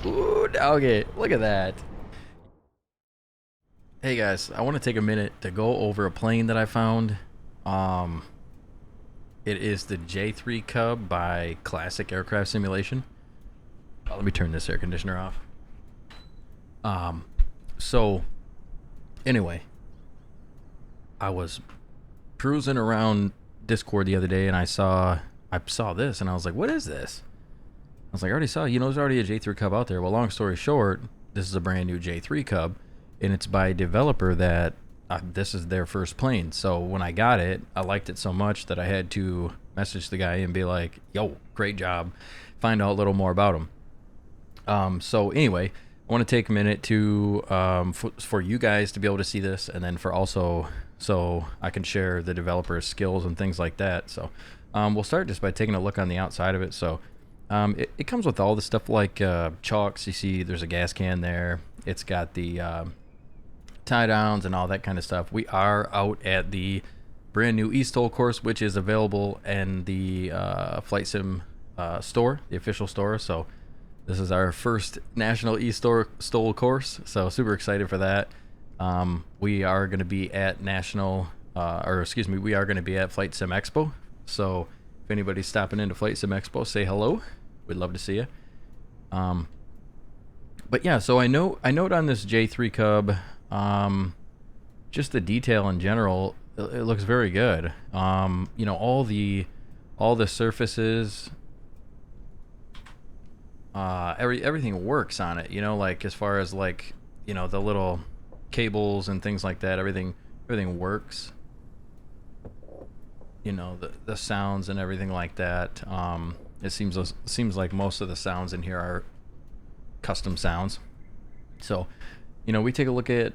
Ooh, doggy. Look at that. Hey guys, I want to take a minute to go over a plane that I found. Um, it is the J3 Cub by Classic Aircraft Simulation. Let me turn this air conditioner off. Um, so anyway, I was cruising around Discord the other day and I saw this and I was like, what is this? I was like, I already saw, there's already a J3 Cub out there. Well, long story short, this is a brand new J3 Cub, and it's by a developer that this is their first plane. So when I got it, I liked it so much that I had to message the guy and be like, yo, great job. Find out a little more about him. So anyway, I want to take a minute to for you guys to be able to see this, and then for also so I can share the developer's skills and things like that. So we'll start just by taking a look on the outside of it. So it comes with all the stuff like chalks. You see there's a gas can there. It's got the tie downs and all that kind of stuff. We are out at the brand new eStol course, which is available in the Flight Sim store, the official store. So this is our first national eStol course. So super excited for that. We are going to be at we are going to be at Flight Sim Expo. So if anybody's stopping into Flight Sim Expo, say hello. We'd love to see you. But yeah, so I note on this J3 Cub, just the detail in general, it looks very good. All the surfaces, everything works on it. Like as far as like the little cables and things like that, everything works. The sounds and everything like that. It seems like most of the sounds in here are custom sounds. So, we take a look at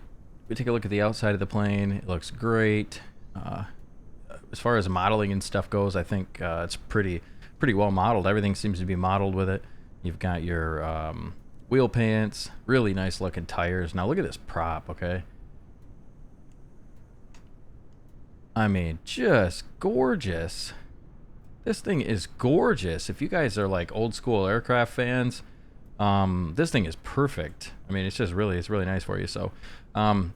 the outside of the plane. It looks great. As far as modeling and stuff goes, I think it's pretty well modeled. Everything seems to be modeled with it. You've got your wheel pants, really nice looking tires. Now look at this prop, okay? I mean, just gorgeous. This thing is gorgeous. If you guys are like old school aircraft fans, this thing is perfect. I mean, it's really nice for you. So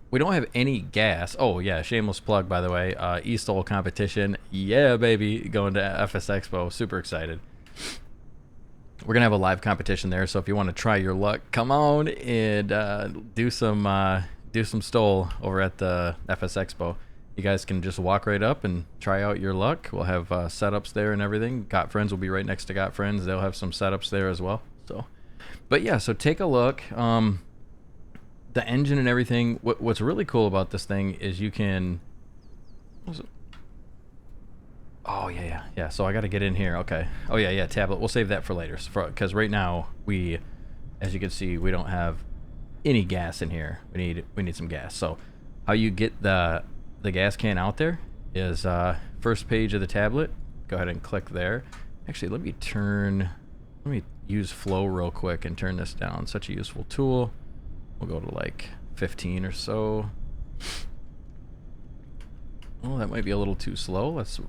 we don't have any gas. Oh yeah, shameless plug, by the way. eStol competition, yeah baby, going to FS Expo. Super excited. We're gonna have a live competition there, so if you want to try your luck, come on and do some stole over at the FS Expo. You guys can just walk right up and try out your luck. We'll have setups there and everything. Got Friends will be right next to Got Friends. They'll have some setups there as well. So, but yeah, so take a look. The engine and everything. What's really cool about this thing is you can. Oh yeah. So I got to get in here. Okay. Oh yeah. Tablet. We'll save that for later. Because right now as you can see, we don't have any gas in here. We need some gas. So how you get the gas can out there is first page of the tablet. Go ahead and click there. Actually, let me use flow real quick and turn this down. Such a useful tool. We'll go to like 15 or so. Oh, that might be a little too slow. Let's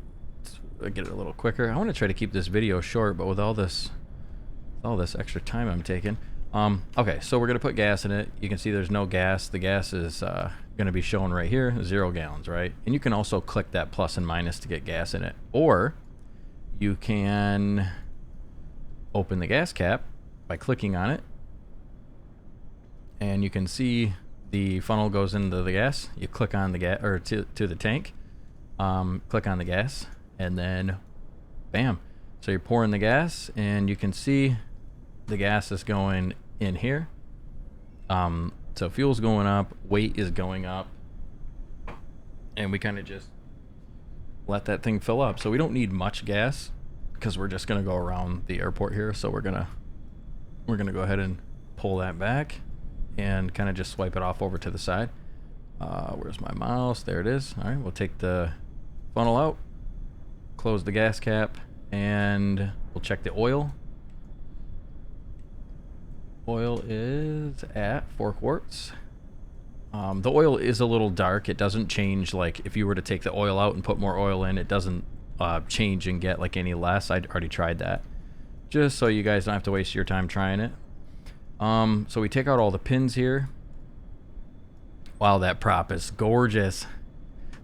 get it a little quicker. I want to try to keep this video short, but with all this extra time I'm taking. Okay, so we're gonna put gas in it. You can see there's no gas. The gas is gonna be shown right here, 0 gallons, right? And you can also click that plus and minus to get gas in it, or you can open the gas cap by clicking on it, and you can see the funnel goes into the gas. You click on the gas or to the tank, click on the gas, and then bam. So you're pouring the gas, and you can see the gas is going in here. So fuel's going up, weight is going up, and we kind of just let that thing fill up. So we don't need much gas because we're just gonna go around the airport here. So we're gonna go ahead and pull that back and kind of just swipe it off over to the side. Where's my mouse? There it is. All right, we'll take the funnel out, close the gas cap, and we'll check the oil. Oil is at 4 quarts. The oil is a little dark. It doesn't change, like if you were to take the oil out and put more oil in, it doesn't change and get like any less. I'd already tried that, just so you guys don't have to waste your time trying it. So we take out all the pins here. Wow, that prop is gorgeous.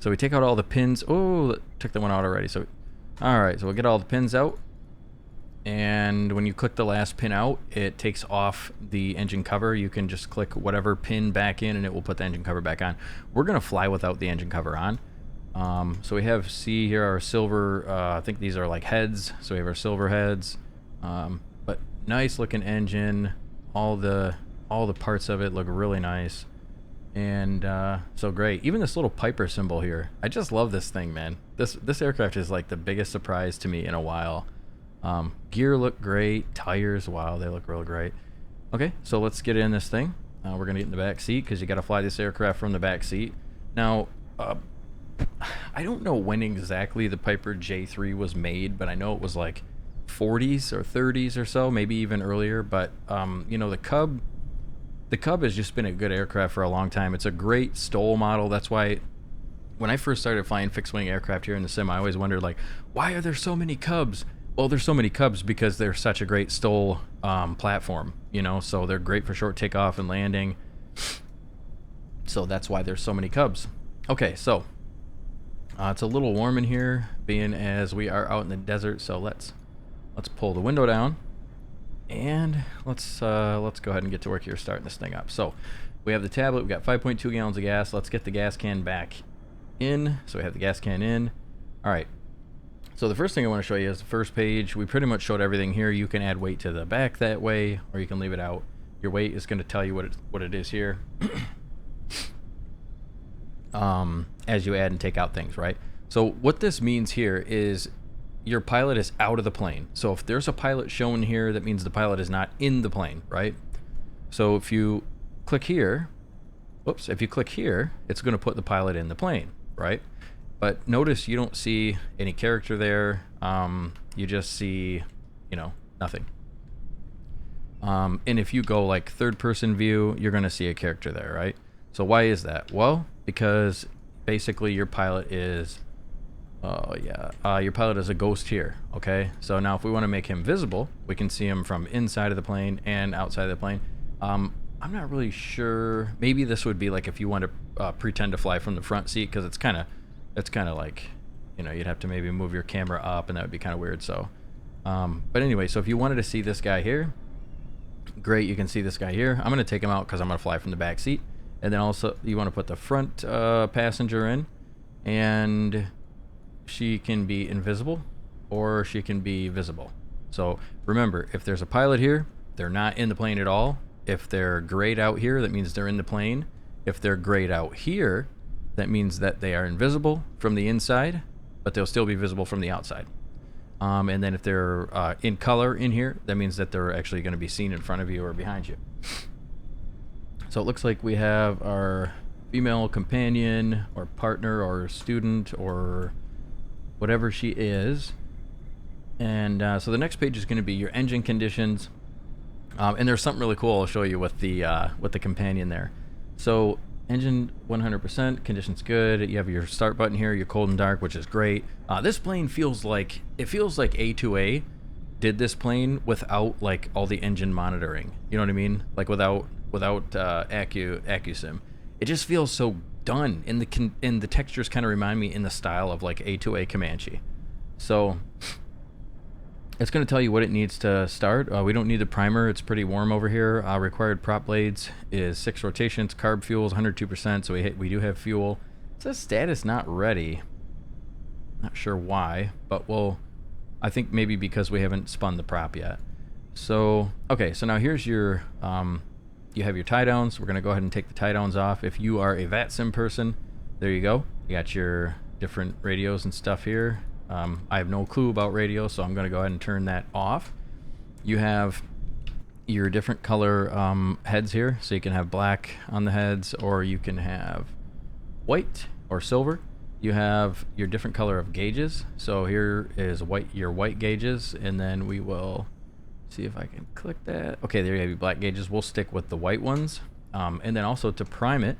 So we take out all the pins. Oh, took that one out already. So, all right, so we'll get all the pins out. And when you click the last pin out, it takes off the engine cover. You can just click whatever pin back in and it will put the engine cover back on. We're gonna fly without the engine cover on. So we have, see here, our silver, I think these are like heads. So we have our silver heads, but nice looking engine. All the parts of it look really nice. And so great. Even this little Piper symbol here. I just love this thing, man. This aircraft is like the biggest surprise to me in a while. Gear look great. Tires, wow, they look real great. Okay, so let's get in this thing. We're gonna get in the back seat because you got to fly this aircraft from the back seat. Now, I don't know when exactly the Piper J3 was made, but I know it was like 40s or 30s or so, maybe even earlier. But you know, the Cub has just been a good aircraft for a long time. It's a great STOL model. That's why when I first started flying fixed-wing aircraft here in the sim, I always wondered, like, why are there so many Cubs? Well, there's so many Cubs because they're such a great STOL platform, you know, so they're great for short takeoff and landing. So that's why there's so many Cubs. Okay, so it's a little warm in here, being as we are out in the desert. So let's pull the window down. And let's go ahead and get to work here starting this thing up. So we have the tablet, we've got 5.2 gallons of gas. Let's get the gas can back in. So we have the gas can in. All right. So the first thing I want to show you is the first page. We pretty much showed everything here. You can add weight to the back that way, or you can leave it out. Your weight is going to tell you what it is here. As you add and take out things, right? So what this means here is your pilot is out of the plane. So if there's a pilot shown here, that means the pilot is not in the plane, right? So if you click here, whoops, if you click here, it's going to put the pilot in the plane, right? But notice you don't see any character there. You just see, you know, nothing. And if you go like third person view, you're going to see a character there, right? So why is that? Well, because basically your pilot is your pilot is a ghost here, okay? So now if we want to make him visible, we can see him from inside of the plane and outside of the plane. I'm not really sure. Maybe this would be like if you want to pretend to fly from the front seat, because it's kind of like, you know, you'd have to maybe move your camera up and that would be kind of weird. So, but anyway, so if you wanted to see this guy here, great, you can see this guy here. I'm going to take him out because I'm going to fly from the back seat. And then also you want to put the front passenger in, and she can be invisible or she can be visible. So remember, if there's a pilot here, they're not in the plane at all. If they're grayed out here, that means they're in the plane. If they're grayed out here, that means that they are invisible from the inside, but they'll still be visible from the outside. And then if they're in color in here, that means that they're actually going to be seen in front of you or behind you. So it looks like we have our female companion or partner or student or whatever she is. And so the next page is going to be your engine conditions. And there's something really cool I'll show you with the companion there. So engine 100%, conditions good. You have your start button here, your cold and dark, which is great. This plane feels like A2A did this plane without like all the engine monitoring. You know what I mean? Like without AccuSim. It just feels so done, and the textures kind of remind me in the style of like A2A Comanche. So it's going to tell you what it needs to start. We don't need the primer. It's pretty warm over here. Required prop blades is 6 rotations. Carb fuel is 102%, so we do have fuel. It says status not ready. Not sure why, but I think maybe because we haven't spun the prop yet. So, okay, so now here's your, you have your tie downs. We're going to go ahead and take the tie downs off. If you are a VATSIM person, there you go. You got your different radios and stuff here. I have no clue about radio, so I'm going to go ahead and turn that off. You have your different color heads here, so you can have black on the heads, or you can have white or silver. You have your different color of gauges. So here is your white gauges, and then we will see if I can click that. Okay, there you have your black gauges. We'll stick with the white ones. And then also to prime it,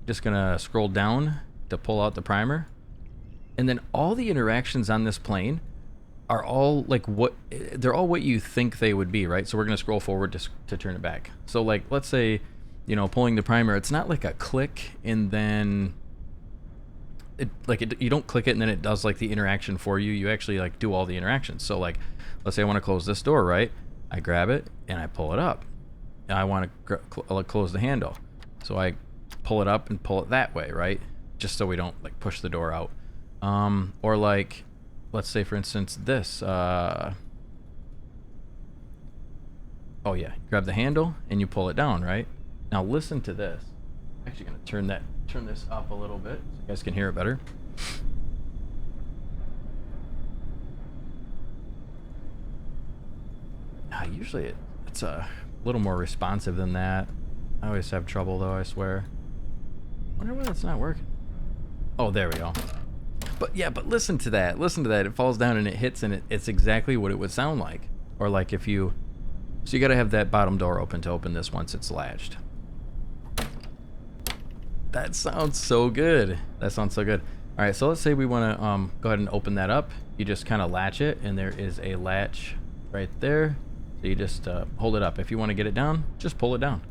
just going to scroll down to pull out the primer. And then all the interactions on this plane are all like what they're all what you think they would be, right? So we're gonna scroll forward to turn it back. So like, let's say, you know, pulling the primer, it's not like a click and then you don't click it and then it does like the interaction for you. You actually like do all the interactions. So like, let's say I want to close this door, right? I grab it and I pull it up. And I want to close the handle, so I pull it up and pull it that way, right? Just so we don't like push the door out. Or like, let's say for instance this. Oh yeah, grab the handle and you pull it down, right? Now listen to this. I'm actually gonna turn this up a little bit so you guys can hear it better. Usually it's a little more responsive than that. I always have trouble though, I swear. Wonder why that's not working. Oh, there we go. But yeah, but listen to that. Listen to that. It falls down and it hits and it's exactly what it would sound like. Or like if you... So you gotta have that bottom door open to open this once it's latched. That sounds so good. That sounds so good. All right, so let's say we want to go ahead and open that up. You just kind of latch it, and there is a latch right there. So you just hold it up. If you want to get it down, just pull it down.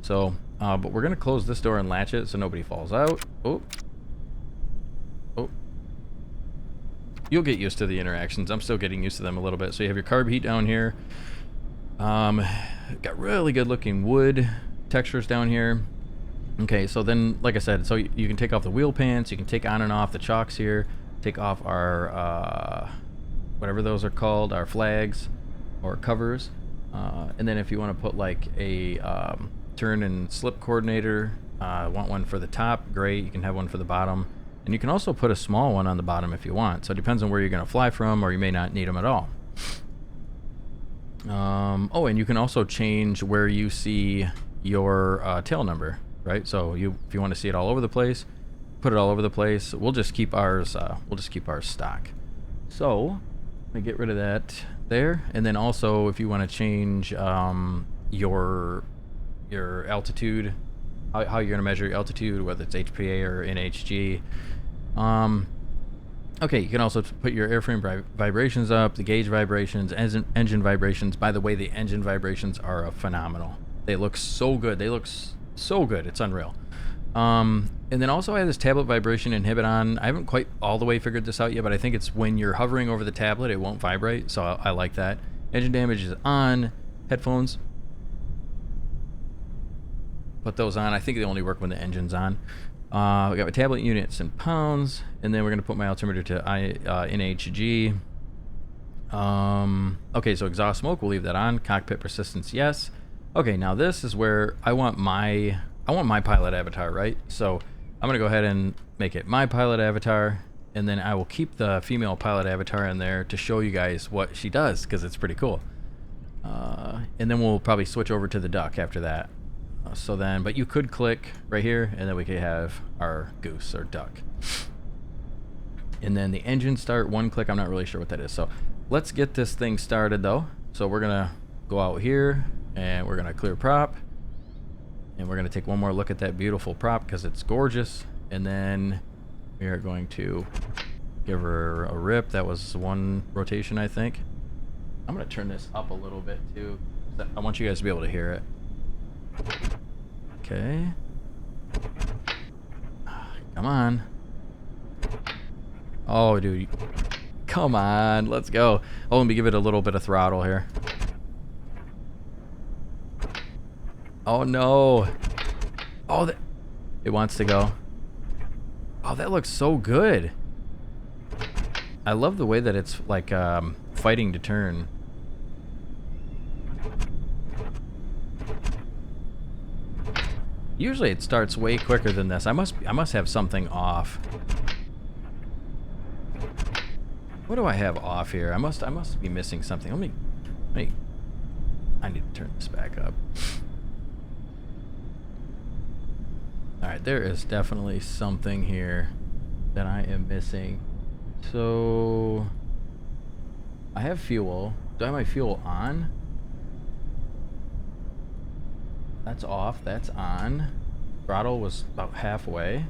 So, but we're gonna close this door and latch it so nobody falls out. Oh, oh. You'll get used to the interactions. I'm still getting used to them a little bit. So you have your carb heat down here. Got really good looking wood textures down here. Okay, so then, like I said, so you can take off the wheel pants, you can take on and off the chocks here, take off our, whatever those are called, our flags or covers. And then if you want to put like a turn and slip coordinator, want one for the top, great, you can have one for the bottom. And you can also put a small one on the bottom if you want. So it depends on where you're going to fly from, or you may not need them at all. Oh, and you can also change where you see your tail number. Right, so if you want to see it all over the place, put it all over the place. We'll just keep ours. We'll just keep ours stock. So let me get rid of that there, and then also if you want to change your altitude, how you're going to measure your altitude, whether it's HPA or NHG. Okay, you can also put your airframe vibrations up, the gauge vibrations, engine vibrations. By the way, the engine vibrations are phenomenal. They look so good. They look so good, it's unreal. And then also I have this tablet vibration inhibit on. I haven't quite all the way figured this out yet, but I think it's when you're hovering over the tablet, it won't vibrate, so I like that. Engine damage is on. Headphones, put those on. I think they only work when the engine's on. We got my tablet units in pounds, and then we're going to put my altimeter to NHG. Okay, so exhaust smoke, we'll leave that on. Cockpit persistence, yes. Okay, now this is where I want my pilot avatar, right? So I'm gonna go ahead and make it my pilot avatar, and then I will keep the female pilot avatar in there to show you guys what she does, because it's pretty cool. And then we'll probably switch over to the duck after that. So then, but you could click right here, and then we could have our goose or duck. And then the engine start, one click, I'm not really sure what that is. So let's get this thing started though. So we're gonna go out here, and we're gonna clear prop, and we're gonna take one more look at that beautiful prop because it's gorgeous. And then we are going to give her a rip. That was one rotation, I think. I'm gonna turn this up a little bit too. I want you guys to be able to hear it. Okay. Come on. Oh, dude. Come on. Let's go. Oh, let me give it a little bit of throttle here. Oh, no. Oh, it wants to go. Oh, that looks so good. I love the way that it's like fighting to turn. Usually it starts way quicker than this. I must have something off. What do I have off here? I must be missing something. Let me I need to turn this back up. Alright, there is definitely something here that I am missing. So I have fuel. Do I have my fuel on? That's off. That's on. Throttle was about halfway.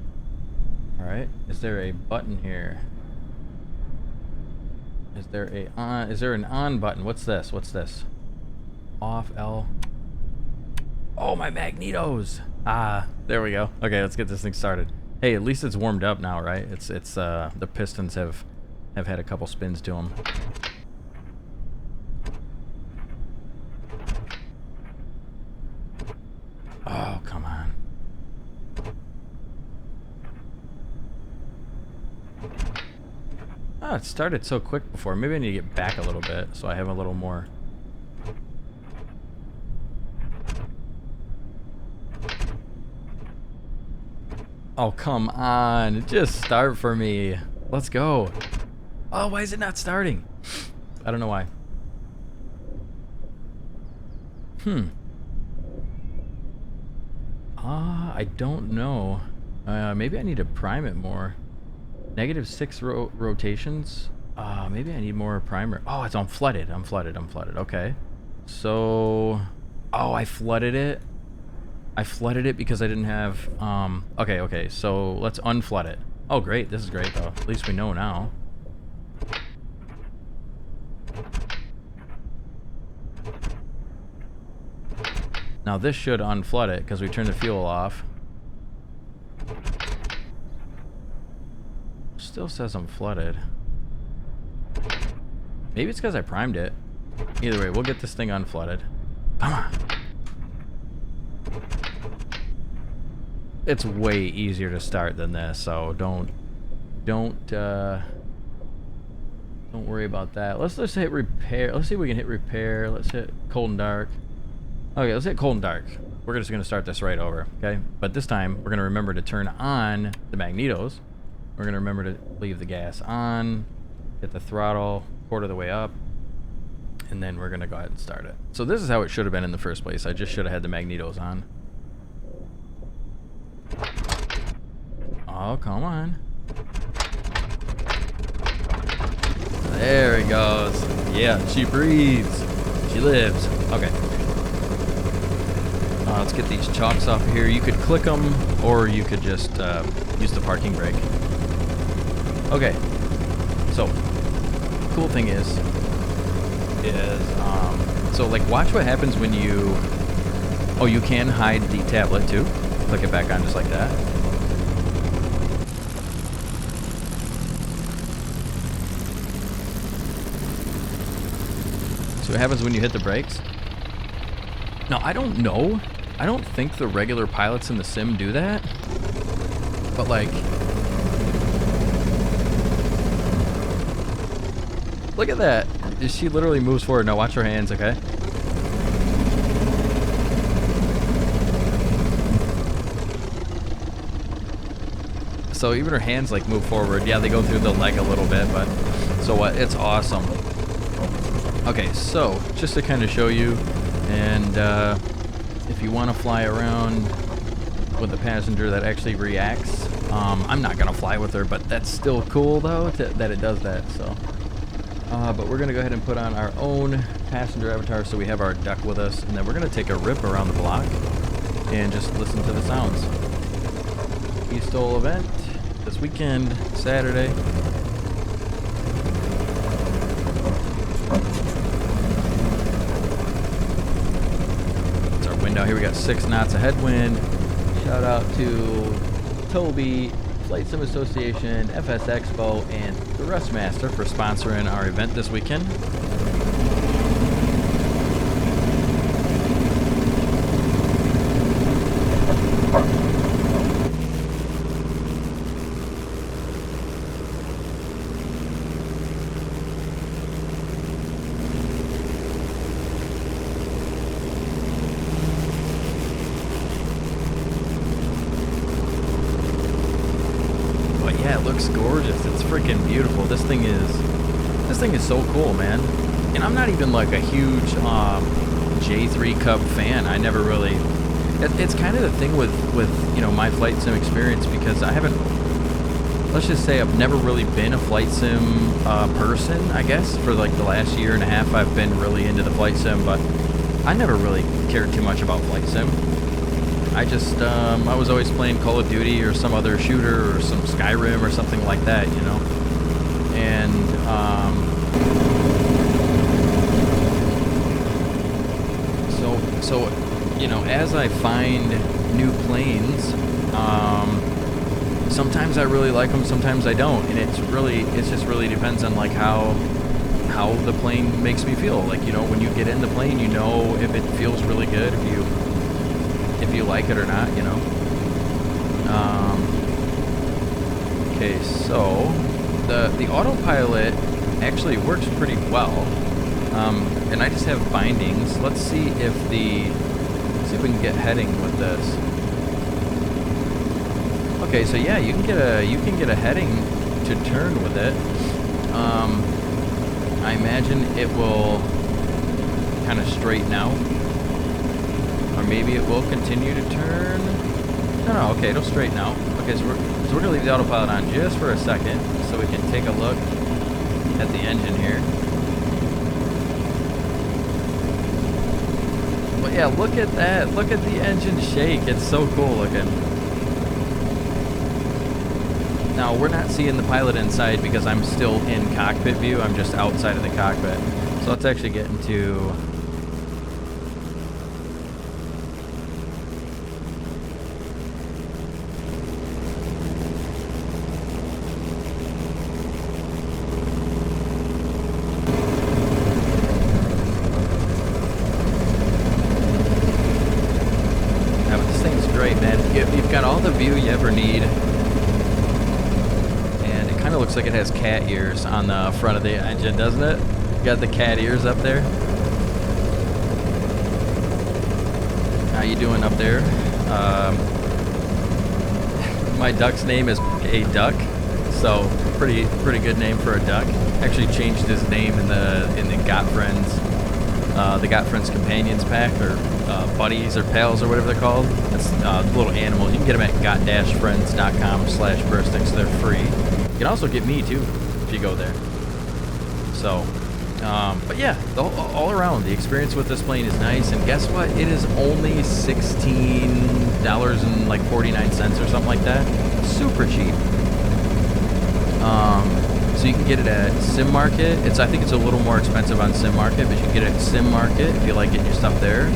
Alright. Is there a button here? Is there a on? Is there an on button? What's this? What's this? Off L. Oh, my magnetos! Ah, there we go. Okay, let's get this thing started. Hey, at least it's warmed up now, right? It's the pistons have had a couple spins to them. Oh, come on. Oh, it started so quick before. Maybe I need to get back a little bit so I have a little more. Oh, come on. Just start for me. Let's go. Oh, why is it not starting? I don't know why. I don't know. Maybe I need to prime it more. -6 rotations. Maybe I need more primer. Oh, it's unflooded. I'm flooded. Okay. So, oh, I flooded it. I flooded it because I didn't have, okay. So let's unflood it. Oh, great. This is great, though. At least we know now. Now this should unflood it because we turned the fuel off. Still says I'm flooded. Maybe it's because I primed it. Either way, we'll get this thing unflooded. Come on. It's way easier to start than this, so don't worry about that. Let's hit repair. Let's see if we can hit repair. Let's hit cold and dark. Okay, let's hit cold and dark. We're just gonna start this right over, okay? But this time we're gonna remember to turn on the magnetos. We're gonna remember to leave the gas on, hit the throttle, quarter the way up, and then we're gonna go ahead and start it. So this is how it should have been in the first place. I just should have had the magnetos on. Oh, come on. There he goes. Yeah, she breathes. She lives. Okay. Let's get these chocks off of here. You could click them, or you could just use the parking brake. Okay. So, cool thing is, so like watch what happens when you, oh, you can hide the tablet too. Click it back on just like that. So what happens when you hit the brakes? Now, I don't know. I don't think the regular pilots in the sim do that. But like, look at that. She literally moves forward. Now watch her hands, okay? So even her hands like move forward. Yeah, they go through the leg a little bit, but so what? It's awesome. Okay, so just to kind of show you, and if you want to fly around with a passenger that actually reacts, I'm not gonna fly with her, but that's still cool though that it does that. So, but we're gonna go ahead and put on our own passenger avatar, so we have our duck with us, and then we're gonna take a rip around the block and just listen to the sounds. Eastol event this weekend, Saturday. It's our wind out here. We got 6 knots of headwind. Shout out to Toby, Flight Sim Association, FS Expo, and the Rustmaster for sponsoring our event this weekend. Yeah, it looks gorgeous. It's freaking beautiful. This thing is so cool, man. And I'm not even like a huge J3 Cub fan. I never really. It's kind of the thing with you know my flight sim experience, because I haven't. Let's just say I've never really been a flight sim person. I guess for like the last year and a half, I've been really into the flight sim, but I never really cared too much about flight sim. I just, I was always playing Call of Duty or some other shooter or some Skyrim or something like that, you know? And, So, you know, as I find new planes, sometimes I really like them, sometimes I don't, and it just really depends on like how the plane makes me feel. Like, you know, when you get in the plane, you know if it feels really good, if you like it or not, you know. Okay, so the autopilot actually works pretty well, and I just have bindings. Let's see if we can get heading with this. Okay, so yeah, you can get a heading to turn with it. I imagine it will kind of straighten out, or maybe it will continue to turn. No, okay, it'll straighten out. Okay, so we're gonna leave the autopilot on just for a second, so we can take a look at the engine here. But yeah, look at that. Look at the engine shake. It's so cool looking. Now, we're not seeing the pilot inside because I'm still in cockpit view. I'm just outside of the cockpit. So let's actually get into... Yeah, but this thing's great, man. You've got all the view you ever need. Kind of looks like it has cat ears on the front of the engine, doesn't it? You got the cat ears up there. How you doing up there? My duck's name is a duck, so pretty good name for a duck. Actually changed his name in the Got Friends Companions pack, or buddies or pals or whatever they're called. It's little animals. You can get them at got-friends.com/bursting, so they're free. You can also get me too if you go there. So, but yeah, all around the experience with this plane is nice. And guess what? It is only $16.49 or something like that. Super cheap. So you can get it at Sim Market. I think it's a little more expensive on Sim Market, but you can get it at Sim Market if you like getting your stuff there.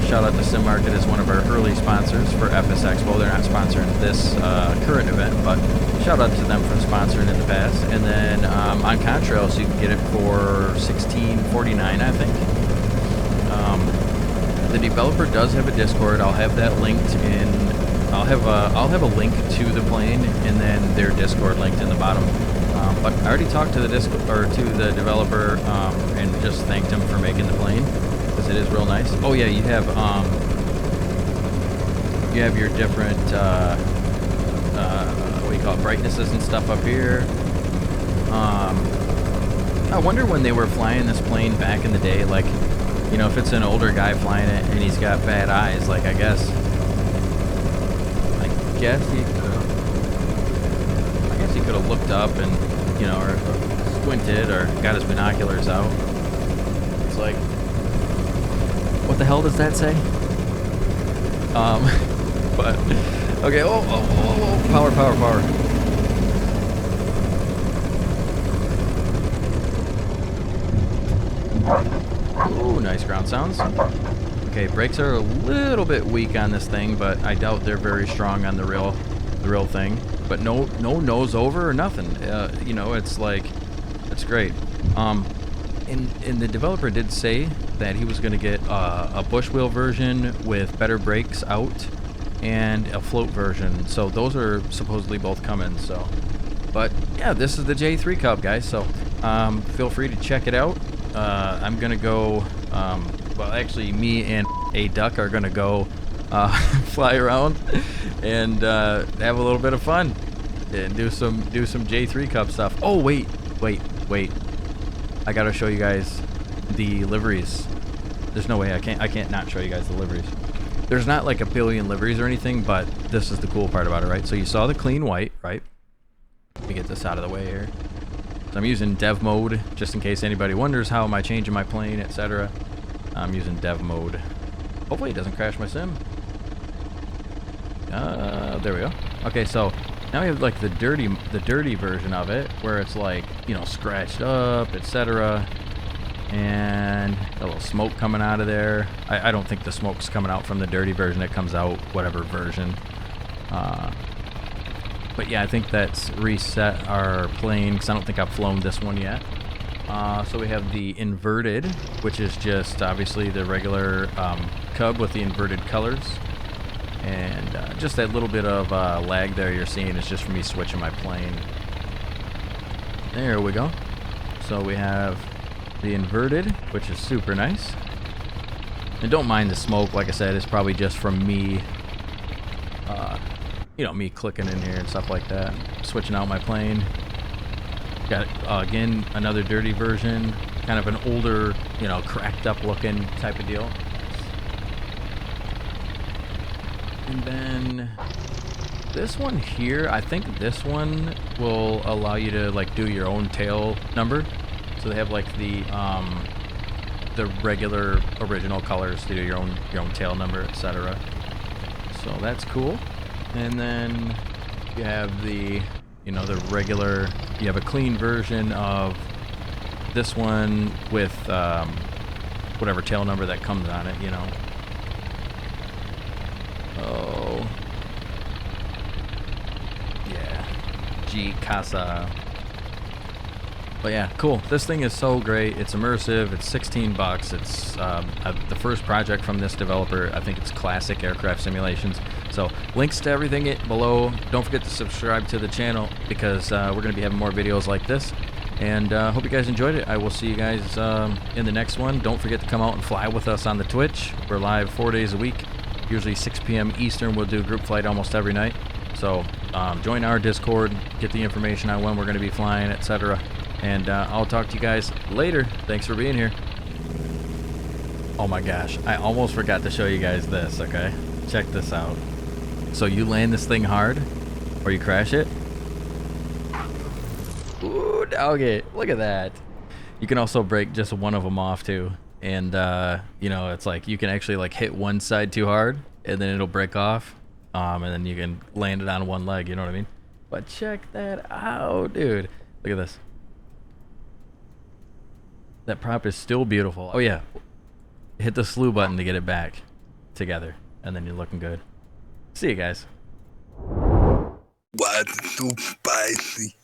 Shout out to Sim Market as one of our early sponsors for FS Expo. They're not sponsoring this current event, but shout out to them for sponsoring in the past. And then on Contrails, you can get it for $16.49, I think. The developer does have a Discord. I'll have that linked in. I'll have a link to the plane and then their Discord linked in the bottom. But I already talked to the the developer and just thanked him for making the plane, because it is real nice. Oh yeah, you have your different what do you call it, brightnesses and stuff up here. I wonder when they were flying this plane back in the day, like, you know, if it's an older guy flying it and he's got bad eyes, like, I guess he could have looked up and, you know, or squinted or got his binoculars out. It's like, what the hell does that say? But okay. Oh, power. Ooh, nice ground sounds. Okay, brakes are a little bit weak on this thing, but I doubt they're very strong on the real thing. But no nose over or nothing. You know, it's like, it's great. And the developer did say that he was going to get a bush wheel version with better brakes out and a float version. So those are supposedly both coming. So, but yeah, this is the J3 Cub, guys. So feel free to check it out. I'm gonna go. Well, actually, me and a duck are gonna go fly around and have a little bit of fun and do some J3 Cub stuff. Oh wait. I gotta show you guys the liveries. There's no way I can't not show you guys the liveries. There's not like a billion liveries or anything, but this is the cool part about it, right? So you saw the clean white, right? Let me get this out of the way here. So I'm using dev mode, just in case anybody wonders how am I changing my plane, etc. I'm using dev mode. Hopefully it doesn't crash my sim. There we go. Okay, so now we have like the dirty version of it, where it's like, you know, scratched up, etc. And a little smoke coming out of there. I don't think the smoke's coming out from the dirty version. It comes out whatever version. But yeah, I think that's reset our plane because I don't think I've flown this one yet. So we have the inverted, which is just obviously the regular Cub with the inverted colors. And just that little bit of lag there you're seeing is just for me switching my plane. There we go. So we have the inverted, which is super nice. And don't mind the smoke, like I said, it's probably just from me, you know, me clicking in here and stuff like that. Switching out my plane. Got, again, another dirty version. Kind of an older, you know, cracked up looking type of deal. And then this one here, I think this one will allow you to like do your own tail number. So they have like the regular original colors to do your own tail number, etc. So that's cool. And then you have the, you know, the regular, you have a clean version of this one with whatever tail number that comes on it, you know. Oh. Yeah. G Casa. But yeah, cool. This thing is so great. It's immersive. It's 16 bucks. It's the first project from this developer. I think it's Classic Aircraft Simulations. So links to everything below. Don't forget to subscribe to the channel because we're going to be having more videos like this. And hope you guys enjoyed it. I will see you guys in the next one. Don't forget to come out and fly with us on the Twitch. We're live 4 days a week. Usually 6 p.m. Eastern. We'll do group flight almost every night. So join our Discord. Get the information on when we're going to be flying, etc. And I'll talk to you guys later. Thanks for being here. Oh my gosh. I almost forgot to show you guys this, okay? Check this out. So you land this thing hard, or you crash it. Ooh, doggy. Look at that. You can also break just one of them off too. And, you know, it's like you can actually like hit one side too hard, and then it'll break off. And then you can land it on one leg, you know what I mean? But check that out, dude. Look at this. That prop is still beautiful. Oh yeah, hit the slew button to get it back together, and then you're looking good. See you guys. Why is it so spicy?